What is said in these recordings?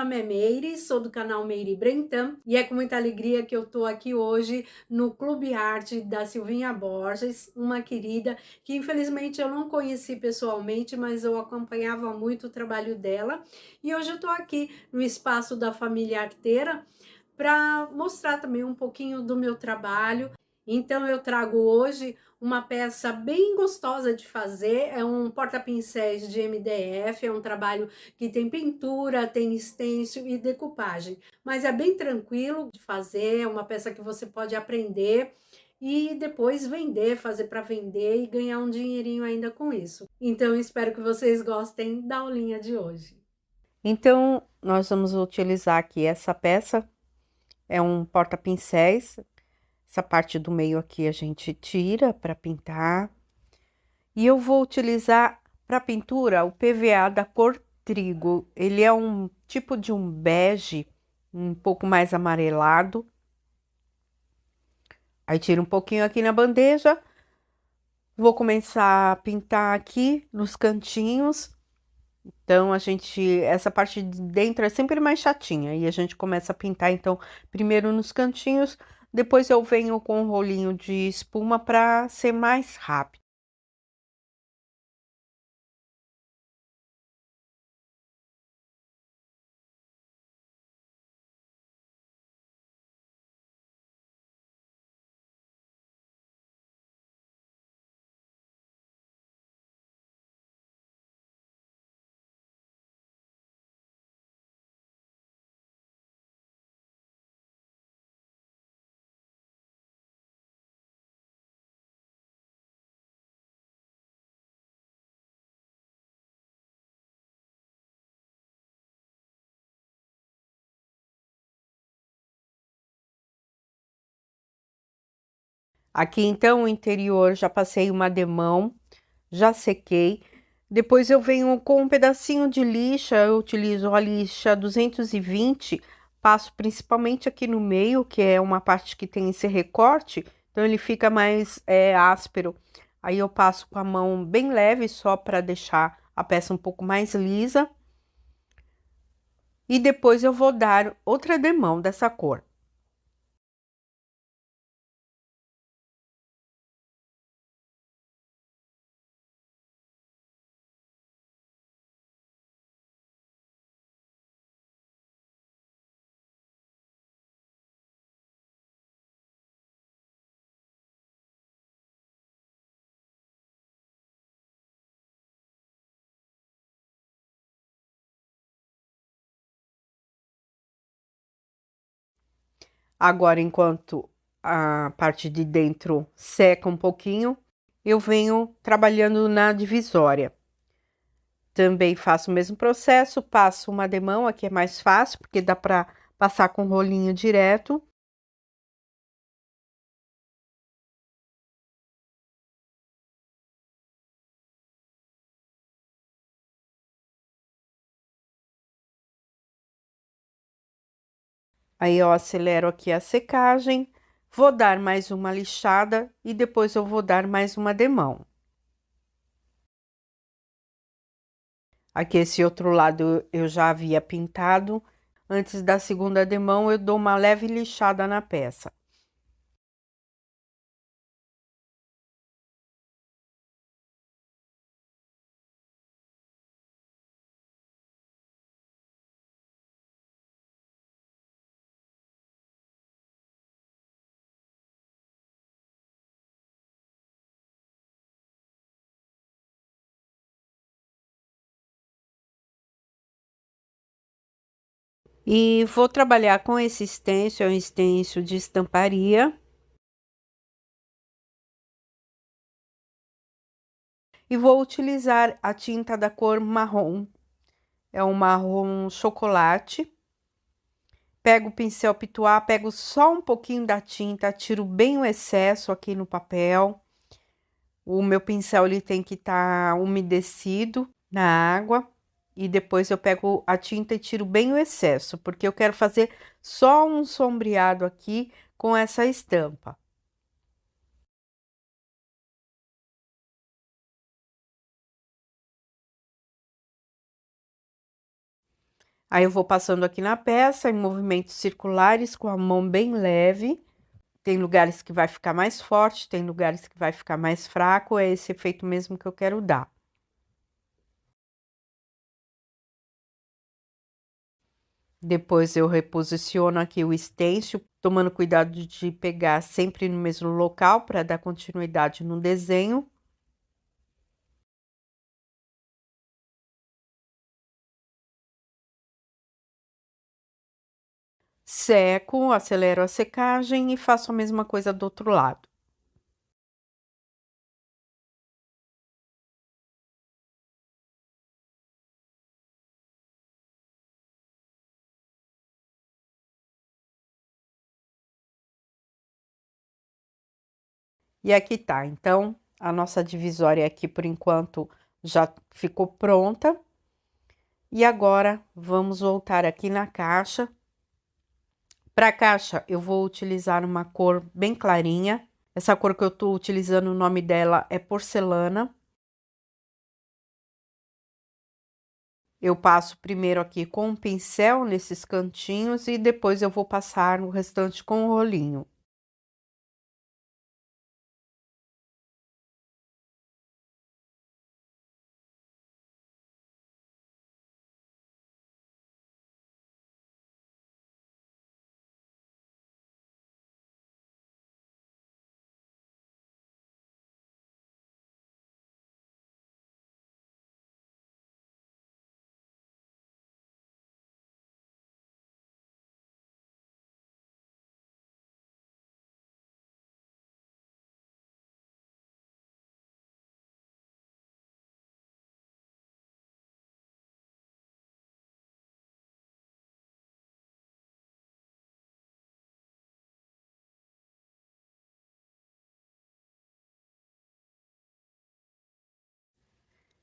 nome é Meire, sou do canal Meire Brentam e é com muita alegria que eu tô aqui hoje no Clube Arte da Silvinha Borges, uma querida que infelizmente eu não conheci pessoalmente, mas eu acompanhava muito o trabalho dela. E hoje eu tô aqui no espaço da família arteira para mostrar também um pouquinho do meu trabalho. Então eu trago hoje uma peça bem gostosa de fazer, é um porta-pincéis de MDF, é um trabalho que tem pintura, tem stencil e decupagem, mas é bem tranquilo de fazer, é uma peça que você pode aprender e depois vender, fazer para vender e ganhar um dinheirinho ainda com isso. Então espero que vocês gostem da aulinha de hoje. Então, nós vamos utilizar aqui essa peça, é um porta-pincéis. Essa parte do meio aqui a gente tira para pintar. E eu vou utilizar para pintura o PVA da cor trigo. Ele é um tipo de um bege, um pouco mais amarelado. Aí tiro um pouquinho aqui na bandeja. Vou começar a pintar aqui nos cantinhos. Então, essa parte de dentro é sempre mais chatinha. E a gente começa a pintar, então, primeiro nos cantinhos, depois eu venho com um rolinho de espuma para ser mais rápido. Aqui, então, o interior, já passei uma demão, já sequei. Depois eu venho com um pedacinho de lixa, eu utilizo a lixa 220, passo principalmente aqui no meio, que é uma parte que tem esse recorte, então ele fica mais áspero. Aí eu passo com a mão bem leve, só para deixar a peça um pouco mais lisa. E depois eu vou dar outra demão dessa cor. Agora, enquanto a parte de dentro seca um pouquinho, eu venho trabalhando na divisória. Também faço o mesmo processo, passo uma demão, aqui é mais fácil, porque dá para passar com rolinho direto. Aí eu acelero aqui a secagem, vou dar mais uma lixada e depois eu vou dar mais uma demão. Aqui esse outro lado eu já havia pintado. Antes da segunda demão, eu dou uma leve lixada na peça. E vou trabalhar com esse stencil, é um stencil de estamparia. E vou utilizar a tinta da cor marrom. É um marrom chocolate. Pego o pincel pituá, pego só um pouquinho da tinta, tiro bem o excesso aqui no papel. O meu pincel ele tem que estar umedecido na água. E depois eu pego a tinta e tiro bem o excesso, porque eu quero fazer só um sombreado aqui com essa estampa. Aí eu vou passando aqui na peça em movimentos circulares com a mão bem leve. Tem lugares que vai ficar mais forte, tem lugares que vai ficar mais fraco, é esse efeito mesmo que eu quero dar. Depois eu reposiciono aqui o stencil, tomando cuidado de pegar sempre no mesmo local para dar continuidade no desenho. Seco, acelero a secagem e faço a mesma coisa do outro lado. E aqui tá, então, a nossa divisória aqui, por enquanto, já ficou pronta. E agora, vamos voltar aqui na caixa. Para a caixa, eu vou utilizar uma cor bem clarinha. Essa cor que eu tô utilizando, o nome dela é porcelana. Eu passo primeiro aqui com um pincel nesses cantinhos e depois eu vou passar o restante com o rolinho.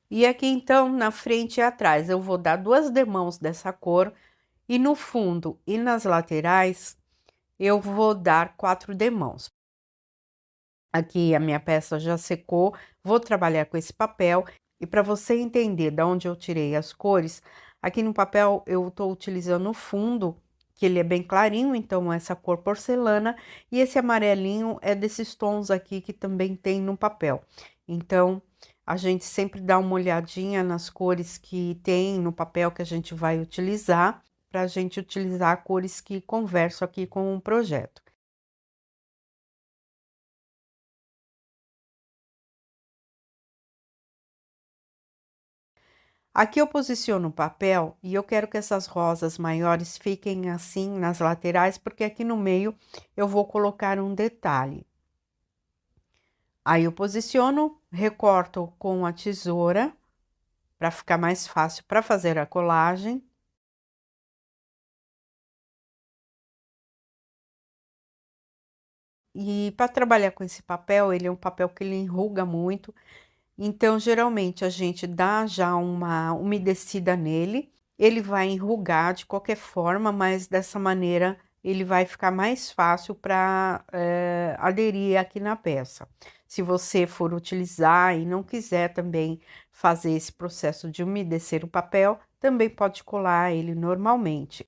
E aqui, então, na frente e atrás, eu vou dar 2 demãos dessa cor e no fundo e nas laterais, eu vou dar 4 demãos. Aqui a minha peça já secou, vou trabalhar com esse papel e para você entender de onde eu tirei as cores, aqui no papel eu estou utilizando o fundo, que ele é bem clarinho, então essa cor porcelana, e esse amarelinho é desses tons aqui que também tem no papel. Então, a gente sempre dá uma olhadinha nas cores que tem no papel que a gente vai utilizar, para a gente utilizar cores que conversam aqui com o projeto. Aqui eu posiciono o papel e eu quero que essas rosas maiores fiquem assim nas laterais, porque aqui no meio eu vou colocar um detalhe. Aí eu posiciono, recorto com a tesoura, para ficar mais fácil para fazer a colagem. E para trabalhar com esse papel, ele é um papel que ele enruga muito, então geralmente a gente dá já uma umedecida nele. Ele vai enrugar de qualquer forma, mas dessa maneira ele vai ficar mais fácil para aderir aqui na peça. Se você for utilizar e não quiser também fazer esse processo de umedecer o papel, também pode colar ele normalmente.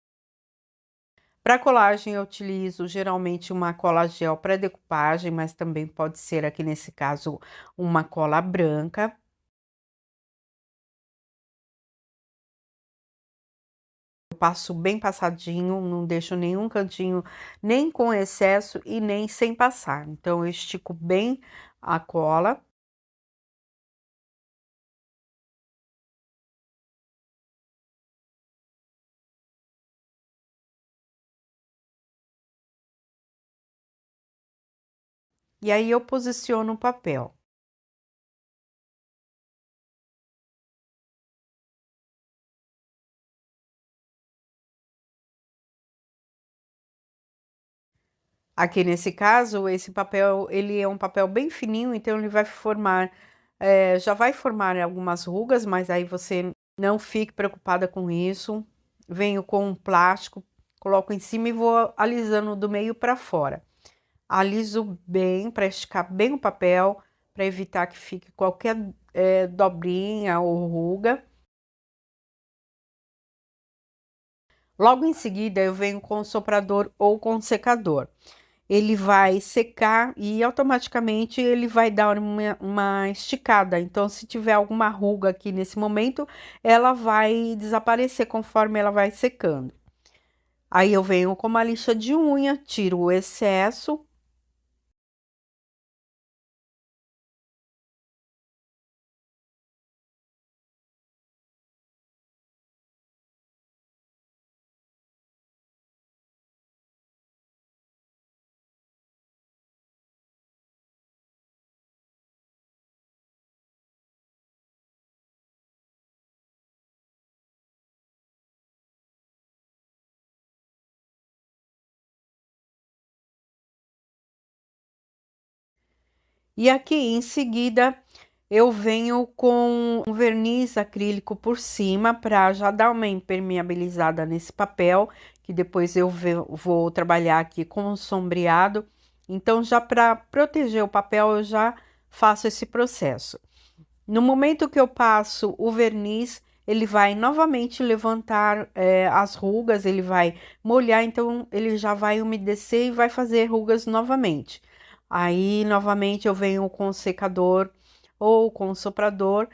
Para colagem, eu utilizo geralmente uma cola gel para decupagem, mas também pode ser aqui nesse caso uma cola branca. Eu passo bem passadinho, não deixo nenhum cantinho nem com excesso e nem sem passar. Então, eu estico bem a cola. E aí eu posiciono o papel. Aqui nesse caso, esse papel, ele é um papel bem fininho, então ele vai formar, já vai formar algumas rugas, mas aí você não fique preocupada com isso. Venho com um plástico, coloco em cima e vou alisando do meio para fora. Aliso bem, para esticar bem o papel, para evitar que fique qualquer dobrinha ou ruga. Logo em seguida, eu venho com o soprador ou com o secador. Ele vai secar e automaticamente ele vai dar uma esticada. Então, se tiver alguma ruga aqui nesse momento, ela vai desaparecer conforme ela vai secando. Aí eu venho com uma lixa de unha, tiro o excesso. E aqui em seguida eu venho com um verniz acrílico por cima para já dar uma impermeabilizada nesse papel, que depois eu vou trabalhar aqui com o sombreado. Então, já para proteger o papel, eu já faço esse processo. No momento que eu passo o verniz, ele vai novamente levantar as rugas, ele vai molhar, então ele já vai umedecer e vai fazer rugas novamente. Aí, novamente, eu venho com o secador ou com o soprador,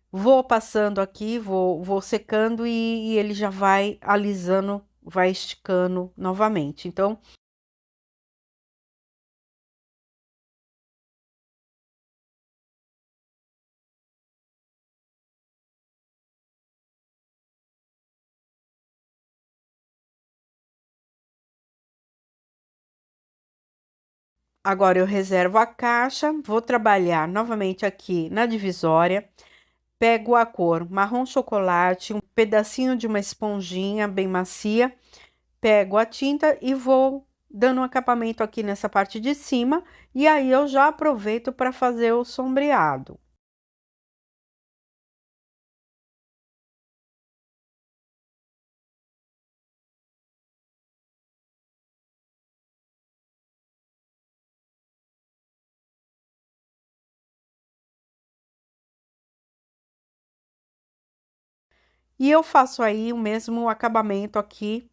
vou passando aqui, vou secando e ele já vai alisando, vai esticando novamente. Então, agora eu reservo a caixa, vou trabalhar novamente aqui na divisória. Pego a cor marrom chocolate, um pedacinho de uma esponjinha bem macia, pego a tinta e vou dando um acabamento aqui nessa parte de cima, e aí eu já aproveito para fazer o sombreado. E eu faço aí o mesmo acabamento aqui.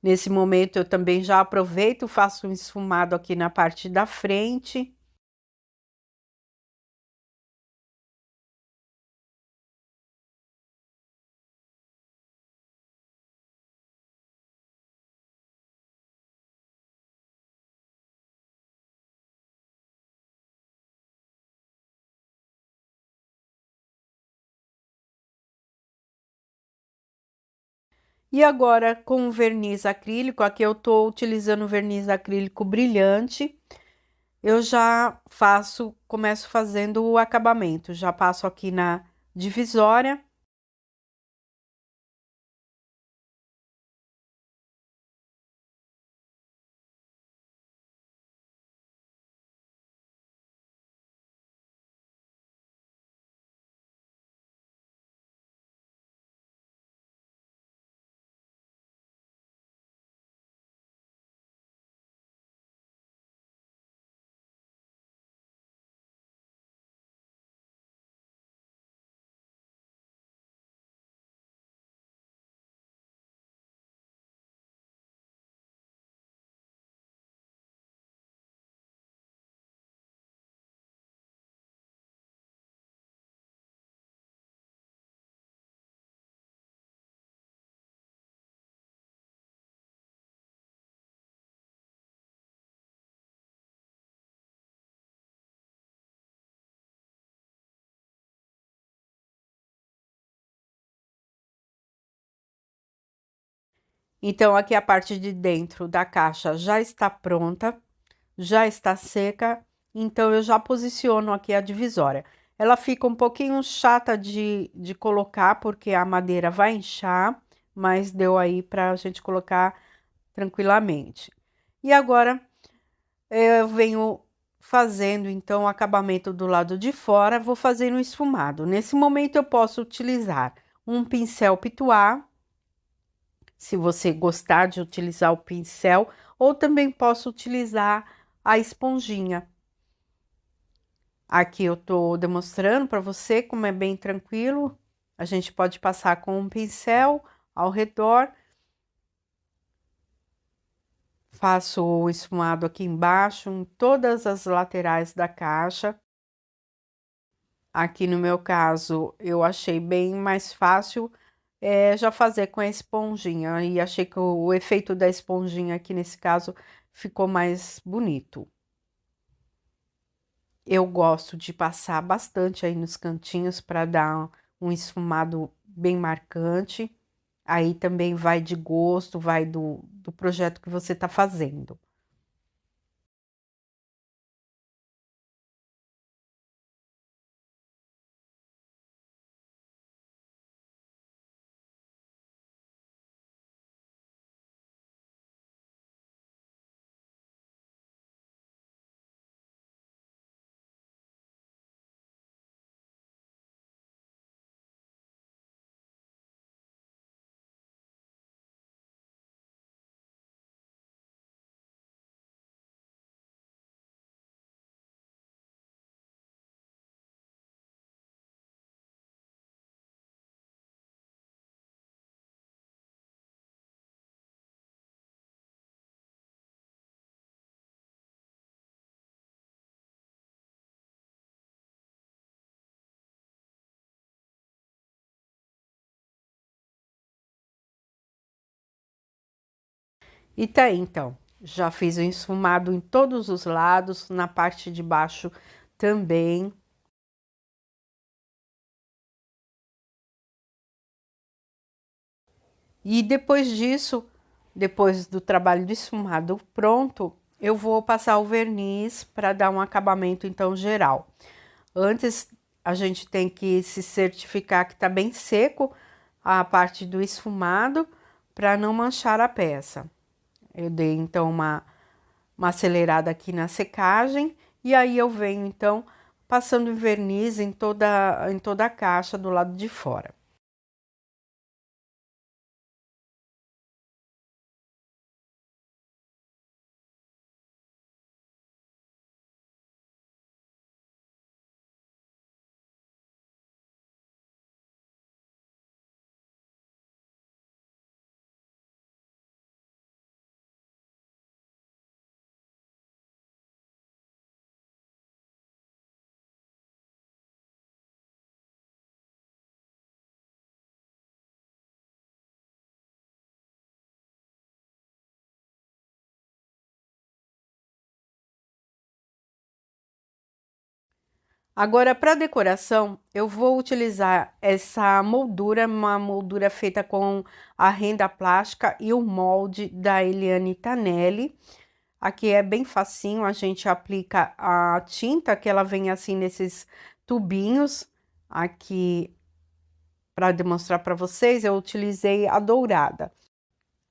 Nesse momento eu também já aproveito, faço um esfumado aqui na parte da frente. E agora com o verniz acrílico, aqui eu tô utilizando verniz acrílico brilhante. Eu já começo fazendo o acabamento, já passo aqui na divisória. Então, aqui a parte de dentro da caixa já está pronta, já está seca, então eu já posiciono aqui a divisória. Ela fica um pouquinho chata de colocar, porque a madeira vai inchar, mas deu aí para a gente colocar tranquilamente. E agora eu venho fazendo então o acabamento do lado de fora, vou fazer um esfumado. Nesse momento eu posso utilizar um pincel pituá, se você gostar de utilizar o pincel, ou também posso utilizar a esponjinha. Aqui eu tô demonstrando para você como é bem tranquilo. A gente pode passar com um pincel ao redor. Faço o esfumado aqui embaixo, em todas as laterais da caixa. Aqui no meu caso, eu achei bem mais fácil já fazer com a esponjinha. E achei que o efeito da esponjinha aqui nesse caso ficou mais bonito. Eu gosto de passar bastante aí nos cantinhos para dar um esfumado bem marcante. Aí também vai de gosto, vai do projeto que você está fazendo. E tá aí, então. Já fiz o esfumado em todos os lados, na parte de baixo também. E depois disso, depois do trabalho de esfumado pronto, eu vou passar o verniz para dar um acabamento, então, geral. Antes, a gente tem que se certificar que tá bem seco a parte do esfumado, para não manchar a peça. Eu dei, então, uma acelerada aqui na secagem, e aí eu venho, então, passando verniz em toda a caixa do lado de fora. Agora, para decoração, eu vou utilizar essa moldura, uma moldura feita com a renda plástica e o molde da Eliane Tanelli. Aqui é bem facinho, a gente aplica a tinta, que ela vem assim nesses tubinhos. Aqui, para demonstrar para vocês, eu utilizei a dourada.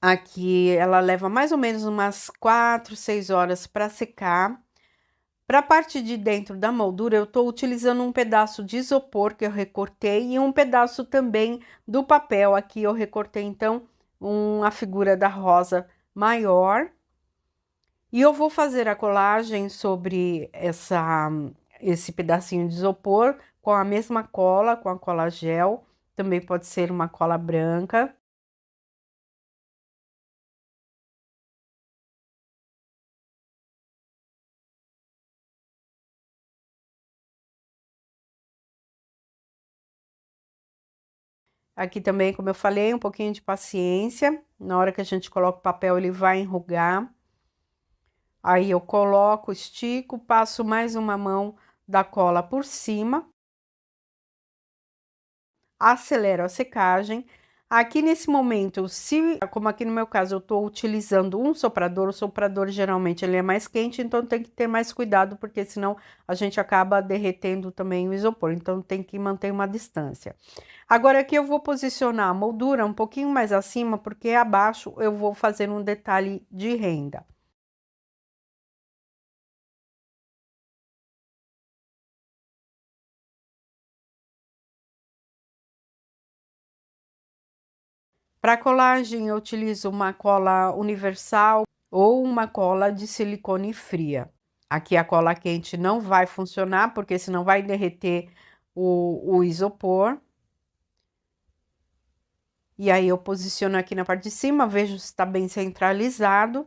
Aqui ela leva mais ou menos umas 4, 6 horas para secar. Para a parte de dentro da moldura, eu estou utilizando um pedaço de isopor que eu recortei e um pedaço também do papel. Aqui eu recortei, então, a figura da rosa maior. E eu vou fazer a colagem sobre esse pedacinho de isopor com a mesma cola, com a cola gel. Também pode ser uma cola branca. Aqui também, como eu falei, um pouquinho de paciência. Na hora que a gente coloca o papel, ele vai enrugar. Aí eu coloco, estico, passo mais uma mão da cola por cima. Acelero a secagem. Aqui nesse momento, como aqui no meu caso, eu tô utilizando um soprador, o soprador geralmente ele é mais quente, então tem que ter mais cuidado, porque senão a gente acaba derretendo também o isopor, então tem que manter uma distância. Agora aqui eu vou posicionar a moldura um pouquinho mais acima, porque abaixo eu vou fazer um detalhe de renda. Para colagem, eu utilizo uma cola universal ou uma cola de silicone fria. Aqui a cola quente não vai funcionar, porque senão vai derreter o isopor. E aí eu posiciono aqui na parte de cima, vejo se está bem centralizado.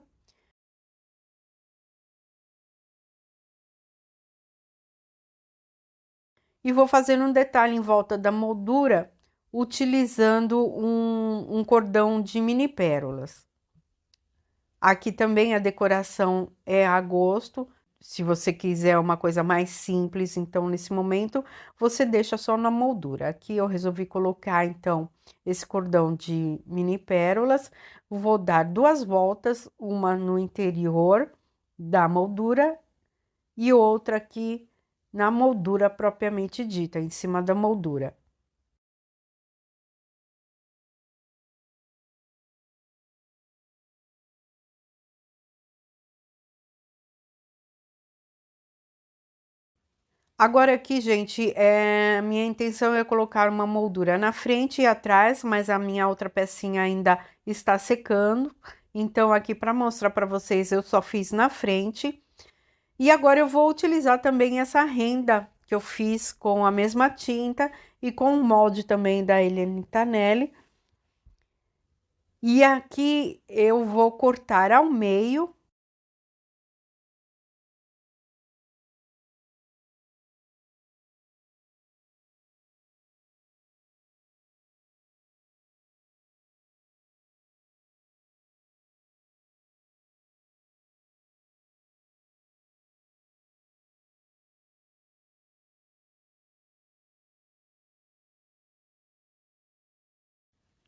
E vou fazendo um detalhe em volta da moldura, utilizando um cordão de mini pérolas. Aqui também a decoração é a gosto. Se você quiser uma coisa mais simples, então nesse momento você deixa só na moldura. Aqui eu resolvi colocar então esse cordão de mini pérolas. Vou dar 2 voltas, uma no interior da moldura e outra aqui na moldura propriamente dita, em cima da moldura. Agora aqui, gente, minha intenção é colocar uma moldura na frente e atrás, mas a minha outra pecinha ainda está secando. Então, aqui para mostrar para vocês, eu só fiz na frente. E agora eu vou utilizar também essa renda que eu fiz com a mesma tinta e com o molde também da Eliane Tanelli. E aqui eu vou cortar ao meio.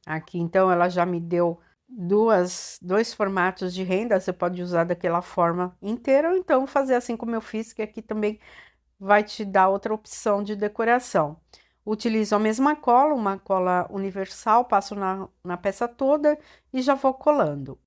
Aqui, então, ela já me deu dois formatos de renda. Você pode usar daquela forma inteira, ou então fazer assim como eu fiz, que aqui também vai te dar outra opção de decoração. Utilizo a mesma cola, uma cola universal, passo na peça toda e já vou colando.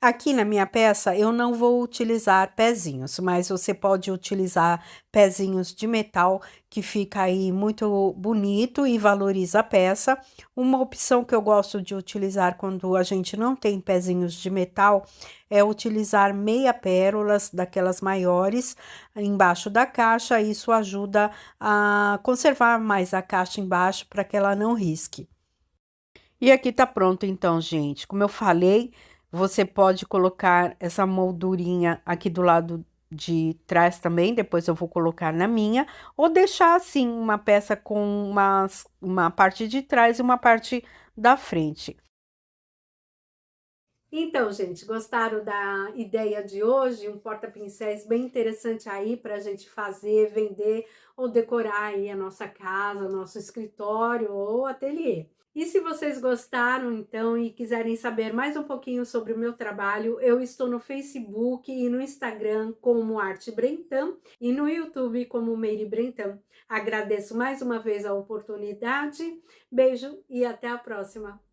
Aqui na minha peça eu não vou utilizar pezinhos, mas você pode utilizar pezinhos de metal que fica aí muito bonito e valoriza a peça. Uma opção que eu gosto de utilizar quando a gente não tem pezinhos de metal é utilizar meia pérolas daquelas maiores embaixo da caixa. Isso ajuda a conservar mais a caixa embaixo para que ela não risque. E aqui tá pronto então, gente. Como eu falei, você pode colocar essa moldurinha aqui do lado de trás também, depois eu vou colocar na minha, ou deixar assim uma peça com uma parte de trás e uma parte da frente. Então, gente, gostaram da ideia de hoje? Um porta-pincéis bem interessante aí para a gente fazer, vender ou decorar aí a nossa casa, nosso escritório ou ateliê. E se vocês gostaram, então, e quiserem saber mais um pouquinho sobre o meu trabalho, eu estou no Facebook e no Instagram como Arte Brentam e no YouTube como Meire Brentam. Agradeço mais uma vez a oportunidade, beijo e até a próxima!